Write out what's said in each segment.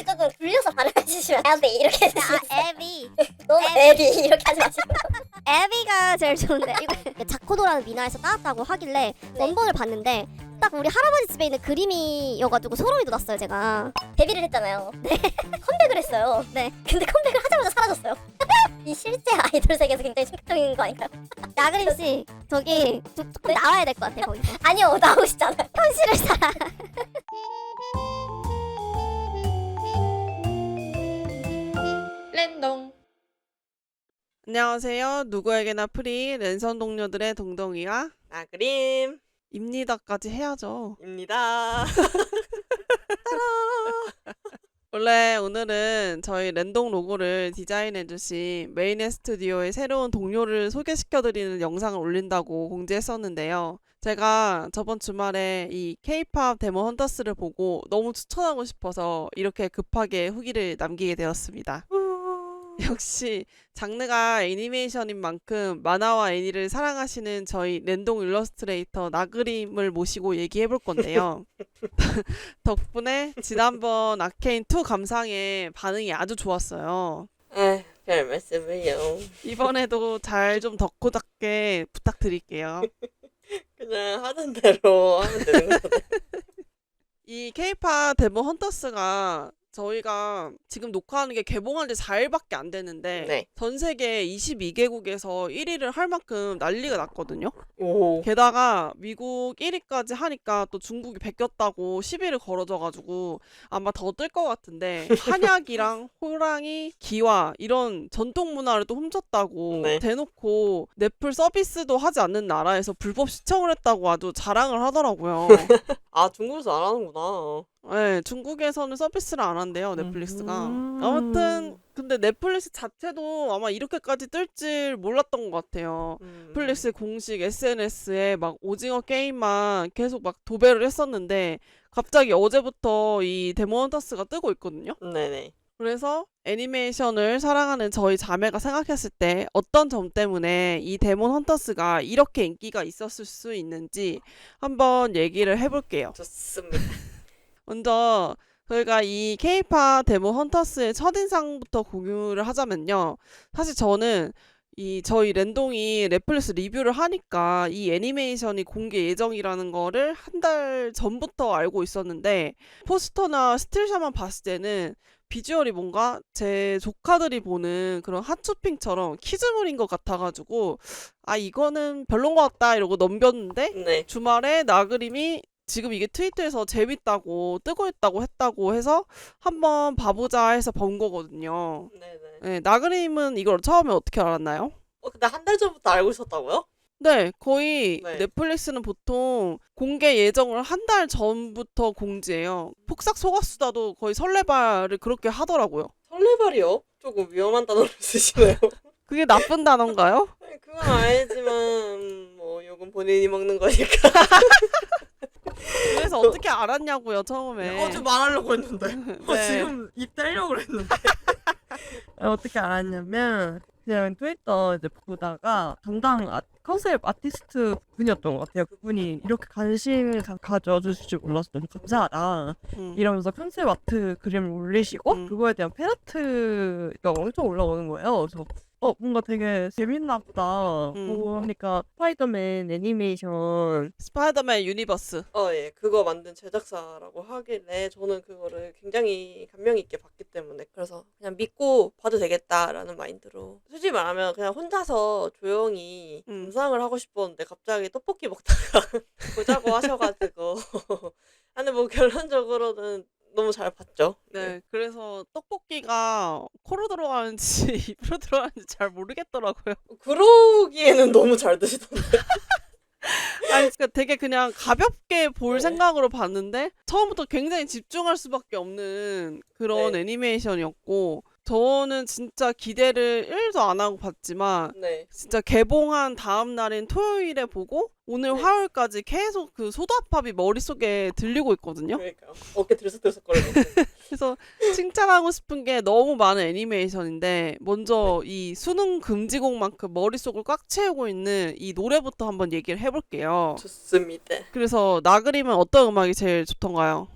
에비를 조금 굴려서 발음해주시면 에비 이렇게 해주시면 에비. 너무 에비 이렇게 하지 마시고 에비가 제일 좋은데 이거 자코도라는 민화에서 따왔다고 하길래 원본을 봤는데 딱 우리 할아버지 집에 있는 그림이어가지고 소름이 돋았어요 제가. 데뷔를 했잖아요. 네. 컴백을 했어요. 네. 근데 컴백을 하자마자 사라졌어요. 이 실제 아이돌 세계에서 굉장히 충격적인 거 아닌가요? 나그림 씨 저기 조금 나와야 될 것 같아요 거기서. 아니요, 나오시잖아요. 현실을 살아. 랜동. 안녕하세요. 누구에게나 프리 랜선 동료들의 동동이와 나그림입니다. 입니다까지 해야죠. 원래 오늘은 저희 랜동 로고를 디자인해주신 메인의 스튜디오의 새로운 동료를 소개시켜드리는 영상을 올린다고 공지했었는데요. 제가 저번 주말에 이 K-POP 데모 헌터스를 보고 너무 추천하고 싶어서 이렇게 급하게 후기를 남기게 되었습니다. 역시 장르가 애니메이션인 만큼 만화와 애니를 사랑하시는 저희 랜동 일러스트레이터 나그림을 모시고 얘기해 볼 건데요. 덕분에 지난번 아케인2 감상의 반응이 아주 좋았어요. 별 말씀을요. 이번에도 잘 좀 덕고답게 부탁드릴게요. 그냥 하던 대로 하면 되는 거잖아요. 이 K-POP 데모 헌터스가 저희가 지금 녹화하는 게 개봉한 지 4일밖에 안 됐는데 네. 전 세계 22개국에서 1위를 할 만큼 난리가 났거든요. 오. 게다가 미국 1위까지 하니까 또 중국이 베꼈다고 시비를 걸어줘가지고 아마 더 뜰 것 같은데 한약이랑 호랑이, 기와 이런 전통 문화를 또 훔쳤다고 네. 대놓고 넷플 서비스도 하지 않는 나라에서 불법 시청을 했다고 아주 자랑을 하더라고요. 아, 중국에서 안 하는구나. 네, 중국에서는 서비스를 안 한대요, 넷플릭스가. 아무튼 근데 넷플릭스 자체도 아마 이렇게까지 뜰 줄 몰랐던 것 같아요. 넷플릭스 공식 SNS에 막 오징어 게임만 계속 막 도배를 했었는데 갑자기 어제부터 이 데몬 헌터스가 뜨고 있거든요. 네네. 그래서 애니메이션을 사랑하는 저희 자매가 생각했을 때 어떤 점 때문에 이 데몬 헌터스가 이렇게 인기가 있었을 수 있는지 한번 얘기를 해볼게요. 좋습니다. 먼저 저희가 이 K-POP 데모 헌터스의 첫인상부터 공유를 하자면요. 사실 저는 저희 랜동이 넷플릭스 리뷰를 하니까 이 애니메이션이 공개 예정이라는 거를 한 달 전부터 알고 있었는데 포스터나 스틸샷만 봤을 때는 비주얼이 뭔가 제 조카들이 보는 그런 핫쇼핑처럼 키즈물인 것 같아가지고 아 이거는 별론 것 같다 이러고 넘겼는데 네. 주말에 나그림이 지금 이게 트위터에서 재밌다고 뜨고 있다고 했다고 해서 한번 봐보자 해서 본 거거든요. 네네. 네, 나그림은 이걸 처음에 어떻게 알았나요? 근데 한 달 전부터 알고 있었다고요? 네, 거의 네. 넷플릭스는 보통 공개 예정을 한 달 전부터 공지해요. 폭삭 속았수다도 거의 설레발을 그렇게 하더라고요. 설레발이요? 조금 위험한 단어를 쓰시네요. 그게 나쁜 단어인가요? 아니, 그건 알지만 뭐 욕은 본인이 먹는 거니까. 그래서 어떻게 알았냐고요, 처음에. 어제 말하려고 했는데 네. 지금 입 떼려고 했는데 어떻게 알았냐면 그냥 트위터 이제 보다가 당당 컨셉 아티스트 분이었던 것 같아요. 그분이 이렇게 관심을 가져주실 줄 몰랐어. 너무 감사하다 이러면서 컨셉 아트 그림을 올리시고 그거에 대한 팬아트가 엄청 올라오는 거예요. 그래서 뭔가 되게 재밌나 보다 보고 하니까 스파이더맨 애니메이션 스파이더맨 유니버스. 예. 그거 만든 제작사라고 하길래 저는 그거를 굉장히 감명 있게 봤기 때문에 그래서 그냥 믿고 봐도 되겠다라는 마인드로 솔직히 말하면 그냥 혼자서 조용히 감상을 하고 싶었는데 갑자기 떡볶이 먹다가 보자고 하셔가지고 근데 뭐 결론적으로는 너무 잘 봤죠. 네, 그래서 떡볶이가 코로 들어가는지 입으로 들어가는지 잘 모르겠더라고요. 그러기에는 너무 잘 드시던데. 아니, 그러니까 되게 그냥 가볍게 볼 네. 생각으로 봤는데 처음부터 굉장히 집중할 수밖에 없는 그런 네. 애니메이션이었고 저는 진짜 기대를 1도 안 하고 봤지만 네. 진짜 개봉한 다음 날인 토요일에 보고 오늘 네. 화요일까지 계속 그 소다팝이 머릿속에 들리고 있거든요. 그러니까 어깨 들썩들썩거리고. 그래서 칭찬하고 싶은 게 너무 많은 애니메이션인데 먼저 이 수능 금지곡만큼 머릿속을 꽉 채우고 있는 이 노래부터 한번 얘기를 해볼게요. 좋습니다. 그래서 나그림은 어떤 음악이 제일 좋던가요?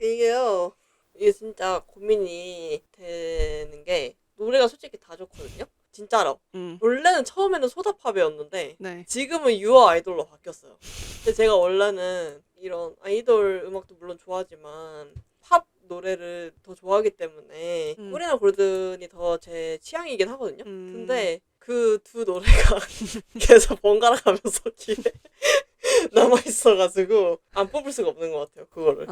이게요. 이게 진짜 고민이 되는 게 노래가 솔직히 다 좋거든요. 진짜로. 원래는 처음에는 소다팝이었는데 네. 지금은 유어 아이돌로 바뀌었어요. 근데 제가 원래는 이런 아이돌 음악도 물론 좋아하지만 팝 노래를 더 좋아하기 때문에 꿀이나 골든이 더 제 취향이긴 하거든요. 근데 그 두 노래가 계속 번갈아 가면서 귀에 남아있어가지고 안 뽑을 수가 없는 것 같아요. 그거를.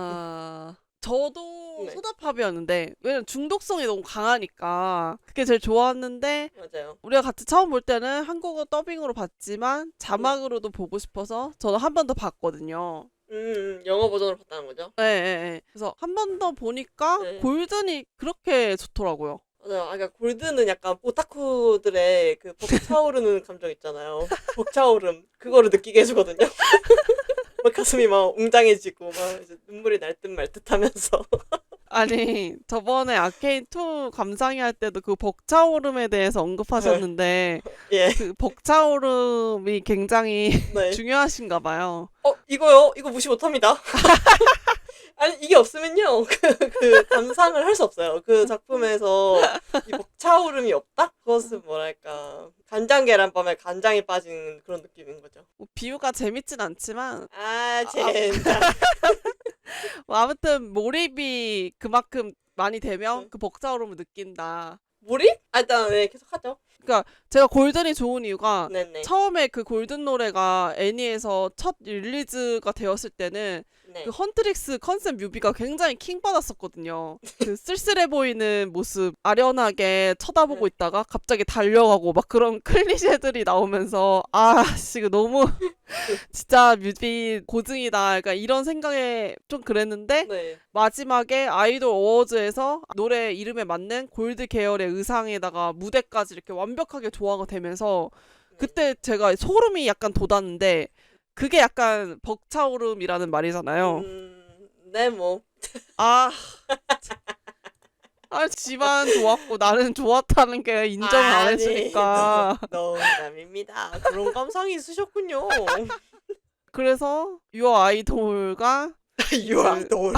저도 네. 소다팝이었는데 왜냐면 중독성이 너무 강하니까 그게 제일 좋았는데 맞아요. 우리가 같이 처음 볼 때는 한국어 더빙으로 봤지만 자막으로도 보고 싶어서 저도 한 번 더 봤거든요. 영어 버전으로 봤다는 거죠? 네. 그래서 한 번 더 보니까 네. 골든이 그렇게 좋더라고요. 맞아요. 그러니까 골드는 약간 오타쿠들의 그 벅차오르는 감정 있잖아요. 벅차오름 그거를 느끼게 해주거든요. 막 가슴이 막 웅장해지고 막 이제 눈물이 날 듯 말 듯하면서. 아니 저번에 아케인2 감상회 할 때도 그 벅차오름에 대해서 언급하셨는데 예. 그 벅차오름이 굉장히 네. 중요하신가 봐요. 이거요? 이거 무시 못합니다. 아니 이게 없으면요 그 감상을 할 수 없어요. 그 작품에서 이 벅차오름이 없다? 그것은 뭐랄까 간장 계란밤에 간장이 빠진 그런 느낌인 거죠. 뭐 비유가 재밌진 않지만 진짜. 뭐 아무튼 몰입이 그만큼 많이 되면 그 벅차오름을 느낀다. 몰입? 일단 네 계속 하죠. 제가 골든이 좋은 이유가 네네. 처음에 그 골든 노래가 애니에서 첫 릴리즈가 되었을 때는 네. 그 헌트릭스 컨셉 뮤비가 굉장히 킹받았었거든요. 그 쓸쓸해 보이는 모습 아련하게 쳐다보고 있다가 갑자기 달려가고 막 그런 클리셰들이 나오면서 씨 이거 너무 진짜 뮤비 고증이다. 약간 이런 생각에 좀 그랬는데 네. 마지막에 아이돌 어워즈에서 노래 이름에 맞는 골드 계열의 의상에다가 무대까지 이렇게 완벽하게 조화가 되면서 그때 제가 소름이 약간 돋았는데 그게 약간 벅차오름이라는 말이잖아요. 네 뭐. 지만 좋았고 나는 좋았다는 게 인정을 안 해주니까. 농담입니다. 그런 감상이 있으셨군요. 그래서 유어 아이돌과 유아돌.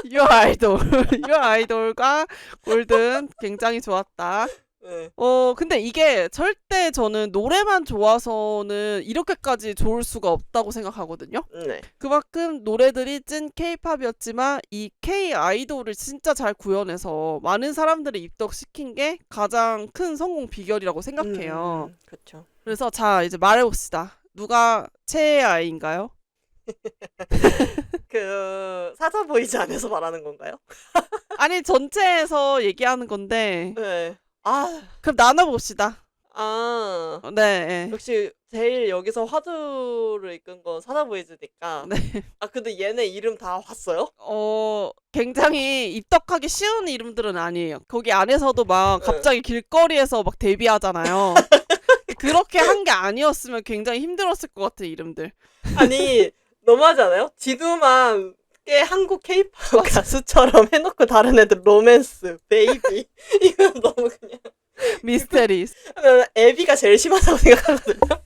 유어 아이돌과 골든 굉장히 좋았다. 네. 근데 이게 절대 저는 노래만 좋아서는 이렇게까지 좋을 수가 없다고 생각하거든요. 네. 그만큼 노래들이 찐 K-팝이었지만 이 K-아이돌을 진짜 잘 구현해서 많은 사람들을 입덕시킨 게 가장 큰 성공 비결이라고 생각해요. 그렇죠. 그래서 자 이제 말해봅시다. 누가 최애 아이인가요? 그 사자보이즈 안에서 말하는 건가요? 아니 전체에서 얘기하는 건데 네. 그럼 나눠봅시다. 네. 역시 제일 여기서 화두를 이끈 건 사자보이즈니까. 네. 근데 얘네 이름 다 봤어요? 굉장히 입덕하기 쉬운 이름들은 아니에요. 거기 안에서도 막 갑자기 길거리에서 막 데뷔하잖아요. 그렇게 한 게 아니었으면 굉장히 힘들었을 것 같아 이름들. 아니 너무하지 않아요? 지두만 꽤 한국 케이팝 가수처럼 해놓고 다른 애들 로맨스, 베이비 이건 너무 그냥 미스테리스. 나는 에비가 제일 심하다고 생각하거든요.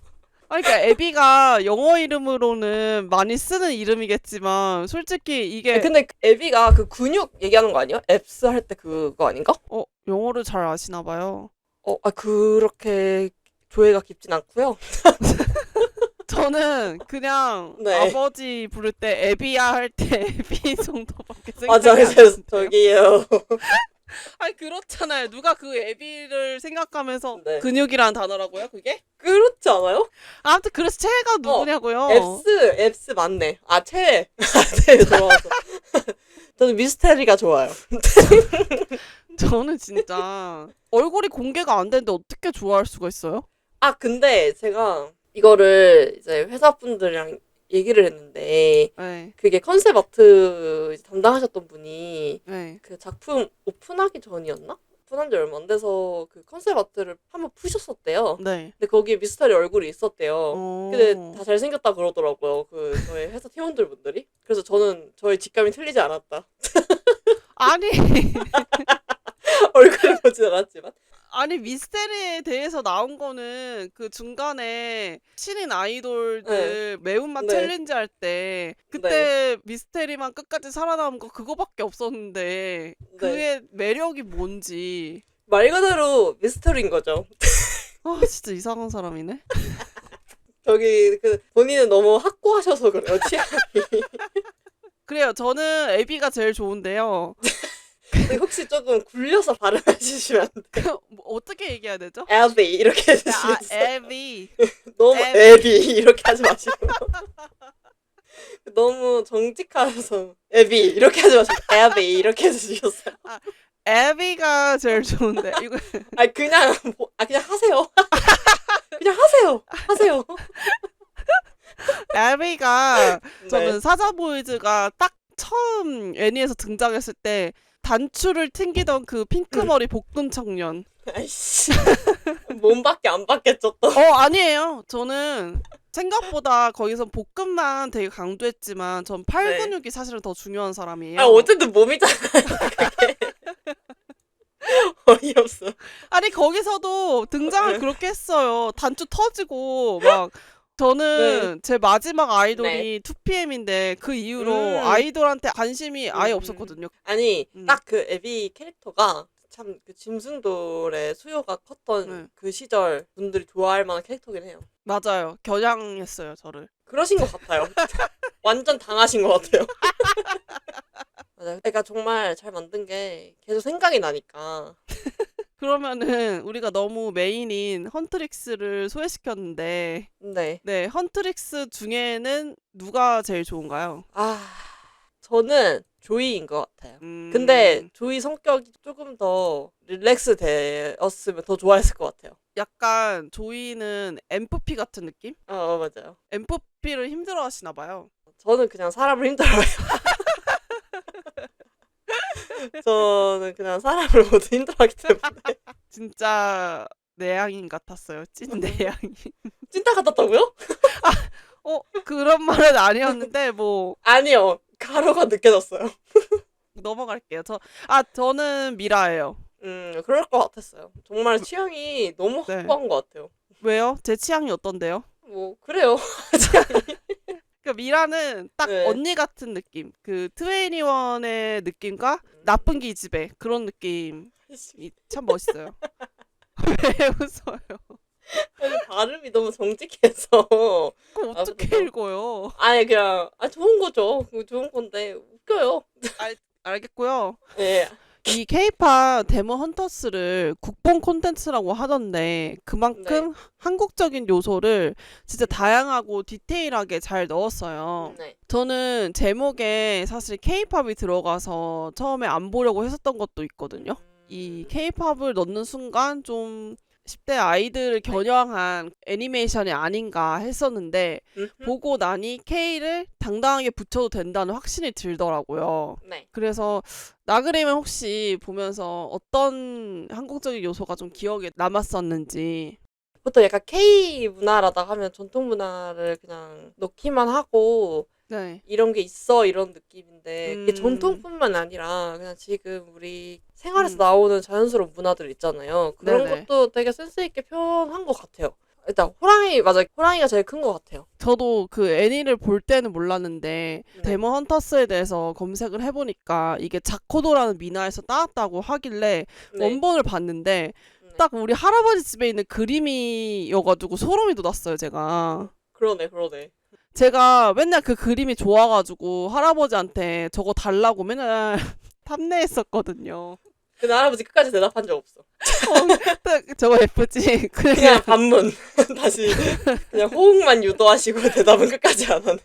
그러니까 에비가 영어 이름으로는 많이 쓰는 이름이겠지만 솔직히 이게 근데 에비가 그 근육 얘기하는 거 아니야? 앱스 할 때 그거 아닌가? 영어를 잘 아시나 봐요. 그렇게 조예가 깊진 않고요. 저는 그냥 네. 아버지 부를 때 에비야 할 때 에비 정도밖에 생각이 맞아, 안 그래서 나는데요. 저기요. 아니 그렇잖아요. 누가 그 에비를 생각하면서 네. 근육이라는 단어라고요? 그게? 그렇지 않아요? 아무튼 그래서 최애가 누구냐고요? 앱스 맞네. 최애. 최애 좋아서. 저는 미스테리가 좋아요. 저는 진짜 얼굴이 공개가 안 되는데 어떻게 좋아할 수가 있어요? 근데 제가 이거를 이제 회사분들이랑 얘기를 했는데 네. 그게 컨셉 아트 담당하셨던 분이 네. 그 작품 오픈하기 전이었나? 오픈한 지 얼마 안 돼서 그 컨셉 아트를 한번 푸셨었대요. 네. 근데 거기에 미스터리 얼굴이 있었대요. 근데 다 잘생겼다 그러더라고요. 그 저희 회사 팀원들 분들이. 그래서 저는 저의 직감이 틀리지 않았다. 아니 얼굴을 보진 않았지만. 아니 미스테리에 대해서 나온 거는 그 중간에 신인 아이돌들 매운맛 네. 챌린지 할 때 그때 미스테리만 끝까지 살아남은 거 그거밖에 없었는데 그의 매력이 뭔지. 말 그대로 미스터리인 거죠. 아 진짜 이상한 사람이네. 저기 그 본인은 너무 확고하셔서 그래요. 취향이. 그래요. 저는 에비가 제일 좋은데요. 근데 혹시 조금 굴려서 발음해주시면 안 돼요? 뭐 어떻게 얘기해야 되죠? 에비 이렇게 아 해주시면 에비. 너무 에비. 에비 이렇게 하지 마시고 너무 정직하셔서 에비 이렇게 하지 마시고 에비 이렇게 해주셨어요. 에비가 제일 좋은데 이거 아니 그냥 그냥 하세요. 그냥 하세요. 에비가 저는 네. 사자보이즈가 딱 처음 애니에서 등장했을 때 단추를 튕기던 그 핑크머리 복근 청년. 아이씨 몸밖에 안 받겠죠 또. 아니에요. 저는 생각보다 거기서 복근만 되게 강조했지만 전 팔 네. 근육이 사실은 더 중요한 사람이에요. 아 어쨌든 몸이잖아요. 그게. 어이없어. 아니 거기서도 등장을 네. 그렇게 했어요. 단추 터지고 막 저는 제 마지막 아이돌이 2PM인데 그 이후로 아이돌한테 관심이 아예 없었거든요. 아니 음. 딱 그 에비 캐릭터가 참 그 짐승돌의 수요가 컸던 그 시절 분들이 좋아할 만한 캐릭터긴 해요. 맞아요. 겨냥했어요 저를. 그러신 것 같아요. 완전 당하신 것 같아요. 맞아요. 그러니까 정말 잘 만든 게 계속 생각이 나니까. 그러면은 우리가 너무 메인인 헌트릭스를 소개시켰는데 네. 네 헌트릭스 중에는 누가 제일 좋은가요? 저는 조이인 것 같아요. 근데 조이 성격이 조금 더 릴렉스 되었으면 더 좋아했을 것 같아요. 약간 조이는 MFP 같은 느낌? 맞아요. MFP를 힘들어 하시나 봐요. 저는 그냥 사람을 힘들어해요. 저는 그냥 사람을 모두 힘들어하기 때문에. 진짜 내향인 같았어요. 찐 내향인. 찐따 같았다고요? 그런 말은 아니었는데 뭐 아니요. 가로가 느껴졌어요. 넘어갈게요. 저는 미라예요. 그럴 것 같았어요. 정말 취향이 너무 네. 확고한 것 같아요. 왜요? 제 취향이 어떤데요? 뭐 그래요. 그러니까 미라는 딱 네. 언니 같은 느낌. 그 트웨이니원의 느낌과 나쁜 기집애 그런 느낌이 참 멋있어요. 왜 웃어요? 아니, 발음이 너무 정직해서. 그럼 어떻게 그래서- 읽어요? 아니 그냥 좋은 거죠. 그거 좋은 건데 웃겨요. 알겠고요. 예. 이 케이팝 데몬 헌터스를 국뽕 콘텐츠라고 하던데 그만큼 한국적인 요소를 진짜 다양하고 디테일하게 잘 넣었어요. 네. 저는 제목에 사실 케이팝이 들어가서 처음에 안 보려고 했었던 것도 있거든요. 이 케이팝을 넣는 순간 좀 10대 아이들을 겨냥한 애니메이션이 아닌가 했었는데 보고 나니 K를 당당하게 붙여도 된다는 확신이 들더라고요. 네. 그래서 나그림은 혹시 보면서 어떤 한국적인 요소가 좀 기억에 남았었는지. 보통 약간 K 문화라다 하면 전통 문화를 그냥 넣기만 하고 네. 이런 게 있어 이런 느낌인데 그게 음. 전통뿐만 아니라 그냥 지금 우리 생활에서 나오는 자연스러운 문화들 있잖아요. 그런 네네. 것도 되게 센스 있게 표현한 것 같아요. 일단 호랑이 맞아. 호랑이가 제일 큰 것 같아요. 저도 그 애니를 볼 때는 몰랐는데 네. 데몬 헌터스에 대해서 검색을 해보니까 이게 자코도라는 민화에서 따왔다고 하길래 네. 원본을 봤는데 네. 딱 우리 할아버지 집에 있는 그림이어가지고 소름이 돋았어요, 제가. 그러네. 제가 맨날 그 그림이 좋아가지고 할아버지한테 저거 달라고 맨날 탐내했었거든요. 근데 할아버지 끝까지 대답한 적 없어. 저거 예쁘지? 그냥 반문. 다시 그냥 호응만 유도하시고 대답은 끝까지 안 하는.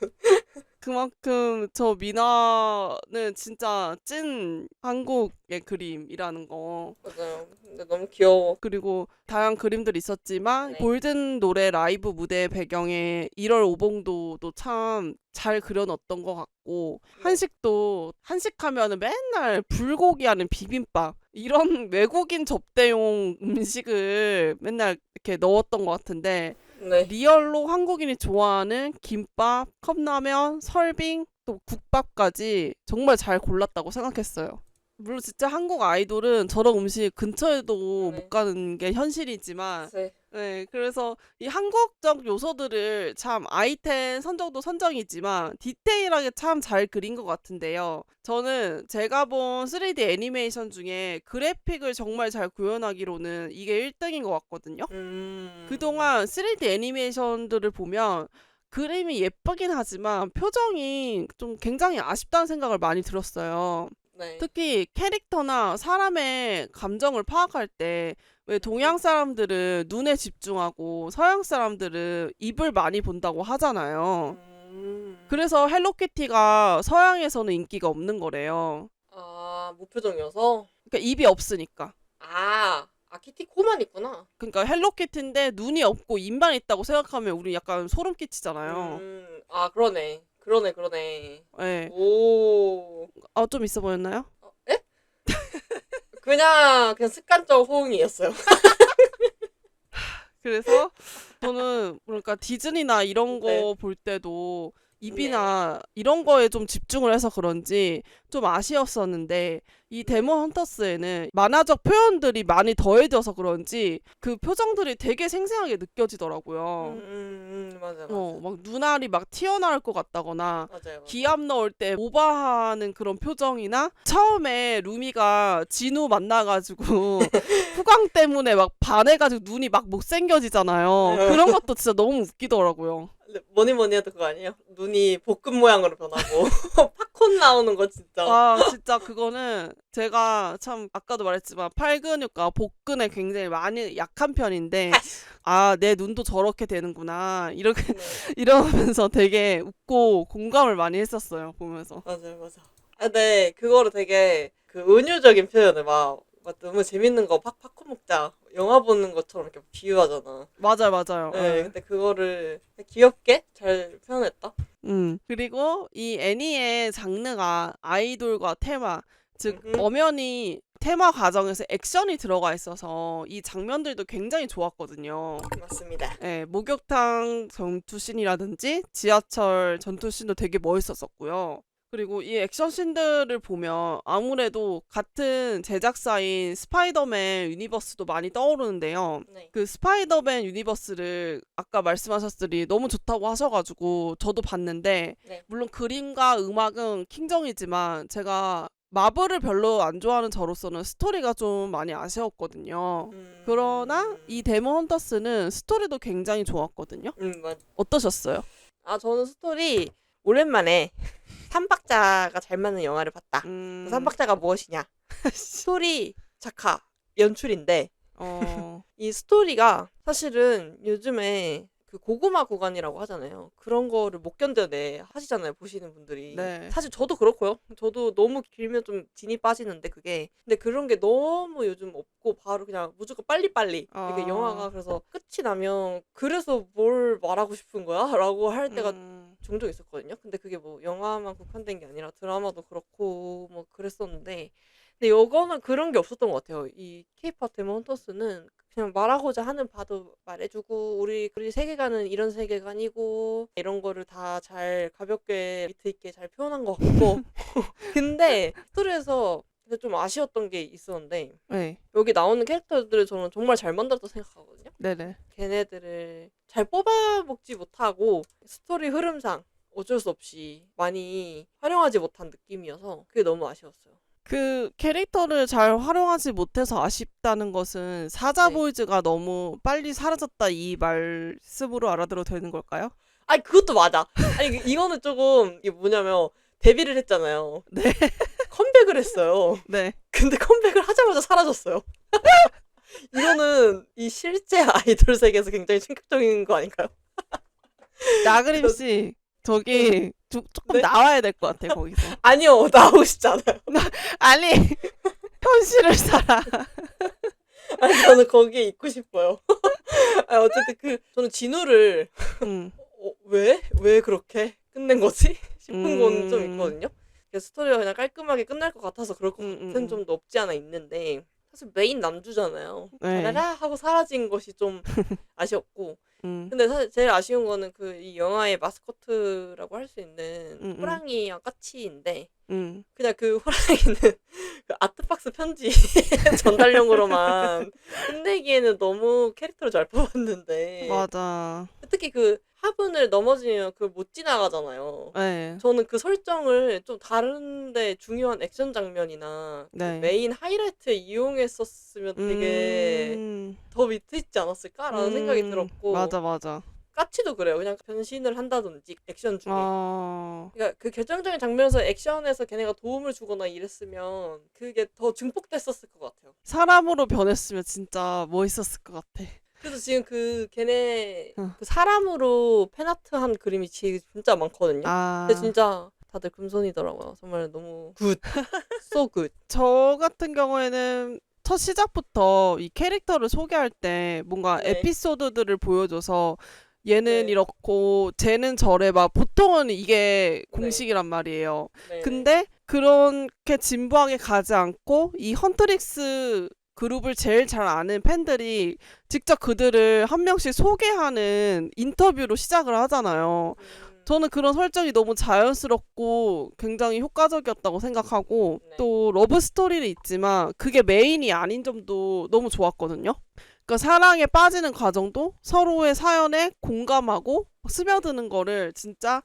그만큼 저 미나는 진짜 찐 한국의 그림이라는 거. 맞아요. 근데 너무 귀여워. 그리고 다양한 그림들이 있었지만 네. 골든 노래 라이브 무대 배경에 1월 오봉도도 참 잘 그려놨던 것 같고 한식도 한식하면은 맨날 불고기 안에 비빔밥 이런 외국인 접대용 음식을 맨날 이렇게 넣었던 것 같은데 네. 리얼로 한국인이 좋아하는 김밥, 컵라면, 설빙, 또 국밥까지 정말 잘 골랐다고 생각했어요. 물론 진짜 한국 아이돌은 저런 음식 근처에도 네. 못 가는 게 현실이지만 네. 네, 그래서 이 한국적 요소들을 참 아이템 선정도 선정이지만 디테일하게 참 잘 그린 것 같은데요. 저는 제가 본 3D 애니메이션 중에 그래픽을 정말 잘 구현하기로는 이게 1등인 것 같거든요. 그동안 3D 애니메이션들을 보면 그림이 예쁘긴 하지만 표정이 좀 굉장히 아쉽다는 생각을 많이 들었어요. 네. 특히 캐릭터나 사람의 감정을 파악할 때 왜 동양 사람들은 눈에 집중하고 서양 사람들은 입을 많이 본다고 하잖아요. 그래서 헬로키티가 서양에서는 인기가 없는 거래요. 아, 무표정이어서? 그러니까 입이 없으니까. 아, 키티 코만 있구나. 그러니까 헬로키티인데 눈이 없고 입만 있다고 생각하면 우리 약간 소름 끼치잖아요. 아, 그러네. 그러네. 네. 오. 아, 좀 있어 보였나요? 에? 그냥 습관적 호응이었어요. 그래서 저는 그러니까 디즈니나 이런 거 네. 볼 때도 입이나 이런 거에 좀 집중을 해서 그런지 좀 아쉬웠었는데 이 데몬 헌터스에는 만화적 표현들이 많이 더해져서 그런지 그 표정들이 되게 생생하게 느껴지더라고요. 맞아요. 막 눈알이 막 튀어나올 것 같다거나 맞아요. 기합 넣을 때 오버하는 그런 표정이나 처음에 루미가 진우 만나가지고 후광 때문에 막 반해가지고 눈이 막 못생겨지잖아요. 그런 것도 진짜 너무 웃기더라고요. 뭐니 해도 그거 아니에요? 눈이 볶음 모양으로 변하고 팝콘 나오는 거 진짜. 아 진짜 그거는 제가 참 아까도 말했지만 팔근육과 복근에 굉장히 많이 약한 편인데 아 내 눈도 저렇게 되는구나 이렇게 네. 이러면서 되게 웃고 공감을 많이 했었어요 보면서. 맞아. 아, 근데 그거를 되게 그 은유적인 표현을 막 너무 재밌는 거 팝콘 먹자 영화 보는 것처럼 이렇게 비유하잖아. 맞아요. 네, 근데 그거를 귀엽게 잘 표현했다. 그리고 이 애니의 장르가 아이돌과 테마, 즉 엄연히 테마 과정에서 액션이 들어가 있어서 이 장면들도 굉장히 좋았거든요. 맞습니다. 예, 목욕탕 전투씬이라든지 지하철 전투씬도 되게 멋있었었고요. 그리고 이 액션씬들을 보면 아무래도 같은 제작사인 스파이더맨 유니버스도 많이 떠오르는데요. 네. 그 스파이더맨 유니버스를 아까 말씀하셨으니 너무 좋다고 하셔가지고 저도 봤는데 네. 물론 그림과 음악은 킹정이지만 제가 마블을 별로 안 좋아하는 저로서는 스토리가 좀 많이 아쉬웠거든요. 그러나 이 데몬 헌터스는 스토리도 굉장히 좋았거든요. 맞. 어떠셨어요? 아, 저는 스토리 오랜만에 삼박자가 잘 맞는 영화를 봤다. 그 삼박자가 무엇이냐? 스토리, 작화, 연출인데 이 스토리가 사실은 요즘에 그 고구마 구간이라고 하잖아요. 그런 거를 못 견뎌내 하시잖아요. 보시는 분들이. 네. 사실 저도 그렇고요. 저도 너무 길면 좀 진이 빠지는데 그게. 근데 그런 게 너무 요즘 없고 바로 그냥 무조건 빨리빨리. 이게 영화가 그래서 끝이 나면 그래서 뭘 말하고 싶은 거야? 라고 할 때가 종종 있었거든요. 근데 그게 뭐 영화만 국한된 게 아니라 드라마도 그렇고 뭐 그랬었는데 근데 이거는 그런 게 없었던 것 같아요. 이 K-pop 데몬 헌터스는 그냥 말하고자 하는 바도 말해주고 우리 세계관은 이런 세계관이고 이런 거를 다 잘 가볍게 위트 있게 잘 표현한 것 같고 근데 스토리에서 근데 좀 아쉬웠던 게 있었는데 네. 여기 나오는 캐릭터들을 저는 정말 잘 만들었다고 생각하거든요. 네네. 걔네들을 잘 뽑아먹지 못하고 스토리 흐름상 어쩔 수 없이 많이 활용하지 못한 느낌이어서 그게 너무 아쉬웠어요. 그 캐릭터를 잘 활용하지 못해서 아쉽다는 것은 사자보이즈가 너무 빨리 사라졌다 이 말씀으로 알아들어도 되는 걸까요? 아니 그것도 맞아. 아니 이거는 조금 이게 뭐냐면 데뷔를 했잖아요. 네. 컴백을 했어요. 네. 근데 컴백을 하자마자 사라졌어요. 이거는 이 실제 아이돌 세계에서 굉장히 충격적인 거 아닌가요? 나그림 씨 저기 조금 네? 나와야 될 것 같아요 거기서. 아니요 나오고 싶지 않아요. 아니 현실을 살아. 아니 저는 거기에 있고 싶어요. 아니, 어쨌든 저는 진우를 왜 그렇게 끝낸 거지 싶은 건 좀 있거든요. 그래서 스토리가 그냥 깔끔하게 끝날 것 같아서 그럴 것 같은 점도 없지 않아 있는데 사실 메인 남주잖아요. 네. 자라라 하고 사라진 것이 좀 아쉬웠고 근데 사실 제일 아쉬운 거는 그 이 영화의 마스코트라고 할 수 있는 호랑이랑 까치인데 그냥 그 호랑이는 그 아트박스 편지 전달용으로만 끝내기에는 너무 캐릭터를 잘 뽑았는데 맞아. 특히 그 화분을 넘어지면 그걸 못 지나가잖아요. 네. 저는 그 설정을 좀 다른데 중요한 액션 장면이나 그 네. 메인 하이라이트에 이용했었으면 되게 더 밑에 있지 않았을까라는 생각이 들었고 맞아. 까치도 그래요. 그냥 변신을 한다든지 액션 중에. 어. 그러니까 그 결정적인 장면에서 액션에서 걔네가 도움을 주거나 이랬으면 그게 더 증폭됐었을 것 같아요. 사람으로 변했으면 진짜 멋있었을 것 같아. 그래서 지금 그 걔네 어. 그 사람으로 팬아트한 그림이 진짜 많거든요. 아. 근데 진짜 다들 금손이더라고요. 정말 너무 굿. so good. 저 같은 경우에는 첫 시작부터 이 캐릭터를 소개할 때 뭔가 네. 에피소드들을 보여줘서 얘는 네. 이렇고 쟤는 저래 막 보통은 이게 공식이란 말이에요. 네. 근데 그렇게 진부하게 가지 않고 이 헌트릭스 그룹을 제일 잘 아는 팬들이 직접 그들을 한 명씩 소개하는 인터뷰로 시작을 하잖아요. 저는 그런 설정이 너무 자연스럽고 굉장히 효과적이었다고 생각하고 네. 또 러브 스토리는 있지만 그게 메인이 아닌 점도 너무 좋았거든요. 그러니까 사랑에 빠지는 과정도 서로의 사연에 공감하고 스며드는 거를 진짜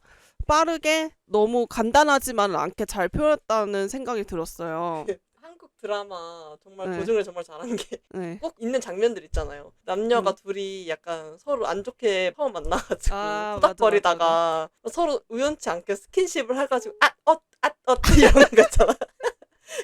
빠르게 너무 간단하지만은 않게 잘 표현했다는 생각이 들었어요. 한국 드라마 정말 네. 고증을 정말 잘하는 게 꼭 네. 있는 장면들 있잖아요. 남녀가 둘이 약간 서로 안 좋게 처음 만나가지고 아, 토닥거리다가 서로 우연치 않게 스킨십을 해가지고 이러는 거 있잖아.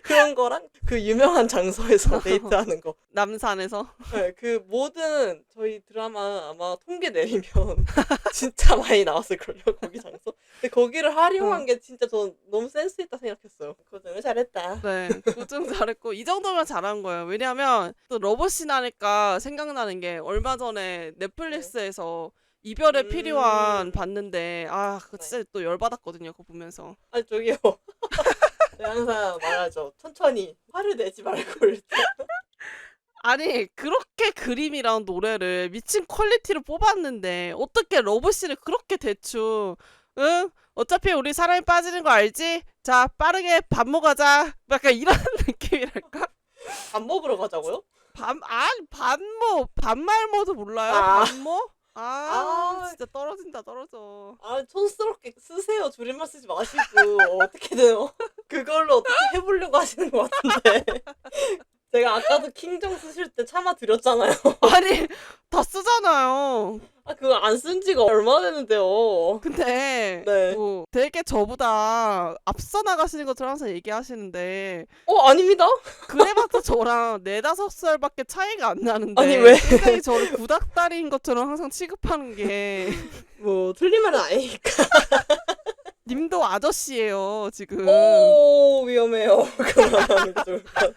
그런 거랑 그 유명한 장소에서 데이트하는 거. 남산에서 네, 그 모든 저희 드라마 아마 통계 내리면 진짜 많이 나왔을걸요, 거기 장소. 근데 거기를 활용한 게 진짜 저 너무 센스 있다 생각했어요. 고증을 잘했다. 네, 고증 잘했고 이 정도면 잘한 거예요. 왜냐하면 또 러브씬 하니까 생각나는 게 얼마 전에 넷플릭스에서 이별의 필요한 봤는데 아 그거 진짜 또 열받았거든요. 그거 보면서. 아니 저기요. 제가 항상 말하죠. 천천히 화를 내지 말고 일단. 아니 그렇게 그림이랑 노래를 미친 퀄리티로 뽑았는데 어떻게 러브씬을 그렇게 대충 응? 어차피 우리 사랑에 빠지는 거 알지? 자 빠르게 밥 먹어자 약간 이런 느낌이랄까? 밥 먹으러 가자고요? 반말모도 몰라요? 아. 반모? 아. 진짜 떨어져. 아 촌스럽게 쓰세요. 줄임말 쓰지 마시고 어떻게든 그걸로 어떻게 해보려고 하시는 것 같은데. 제가 아까도 킹정 쓰실 때 참아 드렸잖아요. 아니 다 쓰잖아요. 아 그거 안 쓴 지가 얼마 됐는데요. 근데 네. 뭐 되게 저보다 앞서 나가시는 것처럼 항상 얘기하시는데 아닙니다. 그래봤자 저랑 4-5살밖에 차이가 안 나는데 아니, 왜? 굉장히 저를 구닥다리인 것처럼 항상 취급하는 게 뭐 틀린 말은 아니니까. 님도 아저씨예요 지금. 오 위험해요. 그만하는 게 좋을 것 같아요.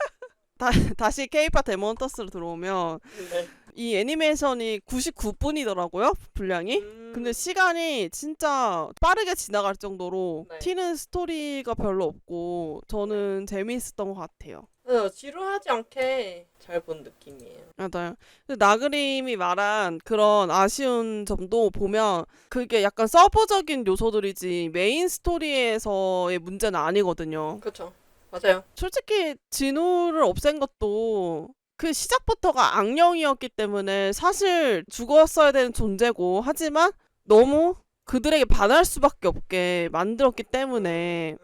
다시 K-pop 데몬터스로 들어오면 네. 이 애니메이션이 99분이더라고요 분량이. 근데 시간이 진짜 빠르게 지나갈 정도로 네. 튀는 스토리가 별로 없고 저는 재미있었던 것 같아요. 지루하지 않게 잘 본 느낌이에요. 맞아요. 근데 나그림이 말한 그런 아쉬운 점도 보면 그게 약간 서브적인 요소들이지 메인 스토리에서의 문제는 아니거든요. 그렇죠. 맞아요. 솔직히 진우를 없앤 것도 그 시작부터가 악령이었기 때문에 사실 죽었어야 되는 존재고 하지만 너무 그들에게 반할 수밖에 없게 만들었기 때문에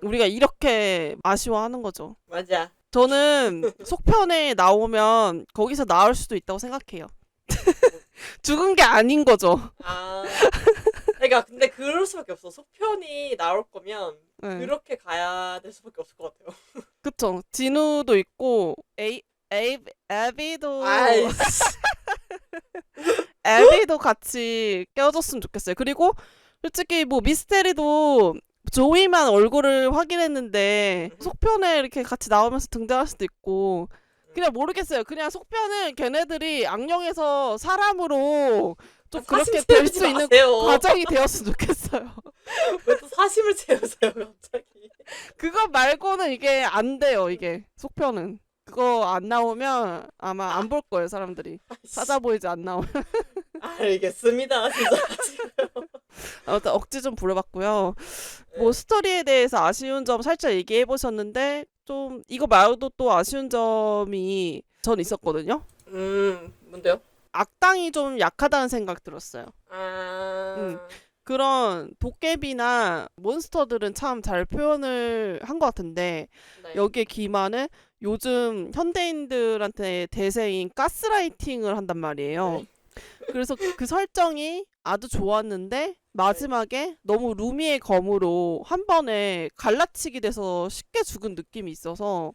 우리가 이렇게 아쉬워하는 거죠. 맞아. 저는 속편에 나오면 거기서 나올 수도 있다고 생각해요. 죽은 게 아닌 거죠. 아. 그러니까 근데 그럴 수밖에 없어. 속편이 나올 거면 네. 그렇게 가야 될 수밖에 없을 것 같아요. 그쵸. 진우도 있고 에비도 에비도 같이 껴줬으면 좋겠어요. 그리고 솔직히 뭐 미스테리도 조이만 얼굴을 확인했는데 속편에 이렇게 같이 나오면서 등장할 수도 있고 그냥 모르겠어요. 그냥 속편은 걔네들이 악령에서 사람으로 좀 그렇게 사심 될 채우지 수 있는 마세요. 과정이 되었으면 좋겠어요. 왜 또 사심을 채우세요 갑자기? 그거 말고는 이게 안 돼요. 이게 속편은 그거 안 나오면 아마 안 볼 거예요. 사람들이 찾아보이지 안 나오면. 알겠습니다. 진짜. 아무튼 억지 좀 부려봤고요. 뭐 스토리에 대해서 아쉬운 점 살짝 얘기해 보셨는데 좀 이거 말고도 또 아쉬운 점이 전 있었거든요. 뭔데요? 악당이 좀 약하다는 생각 들었어요. 아, 그런 도깨비나 몬스터들은 참 잘 표현을 한 것 같은데 네. 여기에 기만은 요즘 현대인들한테 대세인 가스라이팅을 한단 말이에요. 네. 그래서 그 설정이 아주 좋았는데 마지막에 너무 루미의 검으로 한 번에 갈라치기 돼서 쉽게 죽은 느낌이 있어서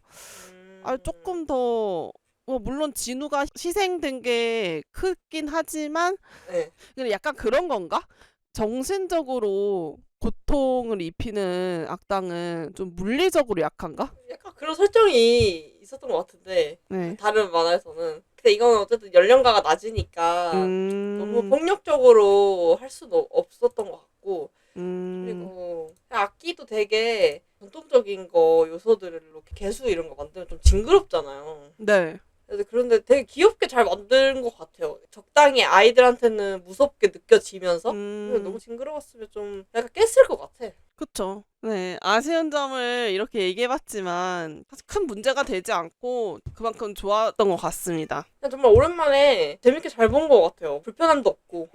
조금 더 물론 진우가 희생된 게 크긴 하지만 네. 근데 약간 그런 건가? 정신적으로 고통을 입히는 악당은 좀 물리적으로 약한가? 약간 그런 설정이 있었던 것 같은데 네. 다른 만화에서는. 근데 이건 어쨌든 연령가가 낮으니까 너무 폭력적으로 할 수도 없었던 것 같고 그리고 악기도 되게 전통적인 거 요소들로 이렇게 개수 이런 거 만들면 좀 징그럽잖아요. 네. 그런데 되게 귀엽게 잘 만든 것 같아요. 적당히 아이들한테는 무섭게 느껴지면서 너무 징그러웠으면 좀 약간 깼을 것 같아. 그쵸. 네. 아쉬운 점을 이렇게 얘기해봤지만 사실 큰 문제가 되지 않고 그만큼 좋았던 것 같습니다. 그냥 정말 오랜만에 재밌게 잘 본 것 같아요. 불편함도 없고.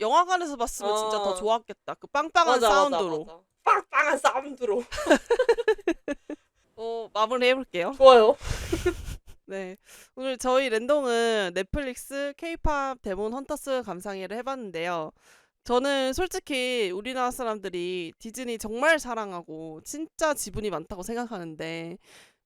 영화관에서 봤으면 진짜 더 어. 좋았겠다. 그 빵빵한 사운드로. 맞아. 빵빵한 사운드로. 마무리해볼게요. 좋아요. 네. 오늘 저희 랜동은 넷플릭스 K-팝 데몬 헌터스 감상회를 해봤는데요. 저는 솔직히 우리나라 사람들이 디즈니 정말 사랑하고 진짜 지분이 많다고 생각하는데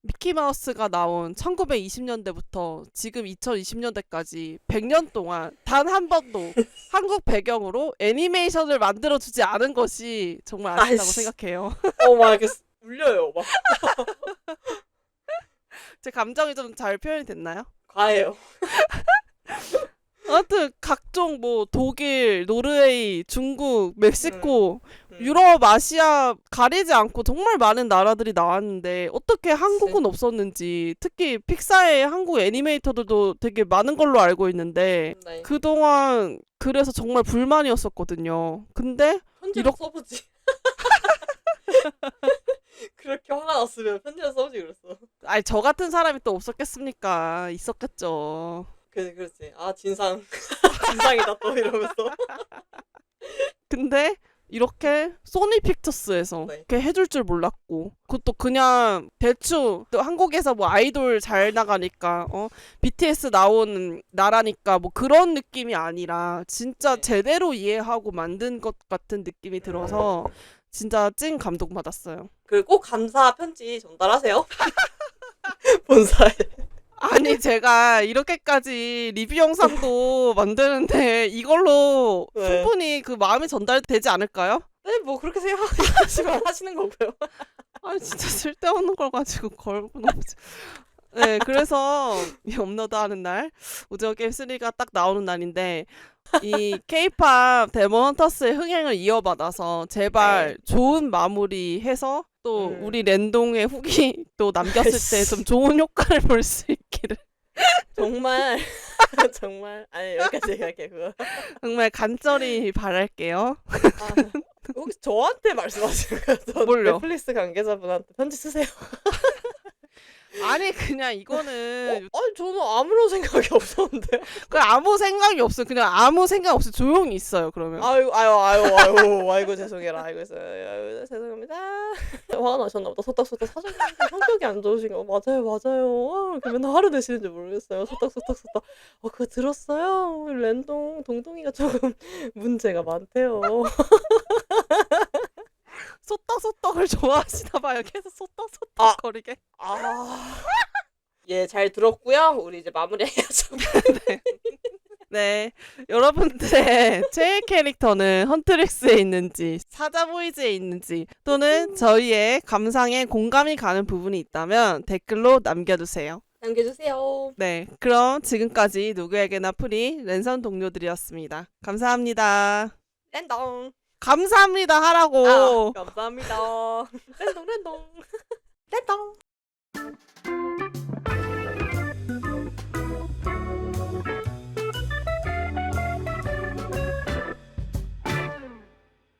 미키마우스가 나온 1920년대부터 지금 2020년대까지 100년 동안 단 한 번도 한국 배경으로 애니메이션을 만들어주지 않은 것이 정말 아쉽다고 아이씨. 생각해요. 막 이렇게 울려요. 막 제 감정이 좀 잘 표현이 됐나요? 과해요. 아무튼 각종 뭐 독일, 노르웨이, 중국, 멕시코, 음. 유럽, 아시아 가리지 않고 정말 많은 나라들이 나왔는데 어떻게 한국은 없었는지 특히 픽사의 한국 애니메이터들도 되게 많은 걸로 알고 있는데 네. 그동안 그래서 정말 불만이었었거든요. 근데 편지를 써보지. 그렇게 화가 났으면 편지를 써보지 그랬어. 아니 저 같은 사람이 또 없었겠습니까? 있었겠죠. 그렇지. 아 진상이다 또 이러면서. 근데 이렇게 소니 픽처스에서 네. 이렇게 해줄 줄 몰랐고 그것도 그냥 대충 또 한국에서 뭐 아이돌 잘 나가니까 BTS 나온 나라니까 뭐 그런 느낌이 아니라 진짜 네. 제대로 이해하고 만든 것 같은 느낌이 들어서 진짜 찐 감동받았어요. 그리고 꼭 감사 편지 전달하세요. 본사에. 아니 제가 이렇게까지 리뷰 영상도 만드는데 이걸로 네. 충분히 그 마음이 전달되지 않을까요? 네, 뭐 그렇게 생각하시면 하시는 거고요. 아니 진짜 쓸데없는 걸 가지고 걸고 넘지. 네, 그래서 이 업로드하는 날 오징어 게임 3가 딱 나오는 날인데 이 K-팝 데몬 헌터스의 흥행을 이어받아서 제발 좋은 마무리해서 또 우리 랜동의 후기 또 남겼을 때 좀 좋은 효과를 볼 수 있기를 정말 정말 아니 여기까지 얘기할게 그거. 정말 간절히 바랄게요. 혹시 저한테 말씀하시는 거예요? 뭘요? 넷플릭스 관계자분한테 편지 쓰세요. 아니 그냥 이거는 아니 저는 아무런 생각이 없었는데요. 그냥 아무 생각이 없어요. 그냥 아무 생각 없이 조용히 있어요. 그러면 아이고 죄송해라. 아이고 죄송합니다. 화가 나셨나 보다. 소딱소딱 사장님 성격이 안 좋으신가 봐. 맞아요. 그 맨날 화를 내시는지 모르겠어요. 소딱소딱. 그거 들었어요? 랜동 동동이가 조금 문제가 많대요. 소떡소떡을 좋아하시나 봐요. 계속 소떡소떡 거리게. 예, 잘 들었고요. 우리 이제 마무리해야죠. 네, 여러분들의 최애 캐릭터는 헌트릭스에 있는지 사자보이즈에 있는지 또는 저희의 감상에 공감이 가는 부분이 있다면 댓글로 남겨주세요. 남겨주세요. 네, 그럼 지금까지 누구에게나 프리 랜선 동료들이었습니다. 감사합니다. 랜동. 감사합니다 하라고. 감사합니다. 랜동. 랜동.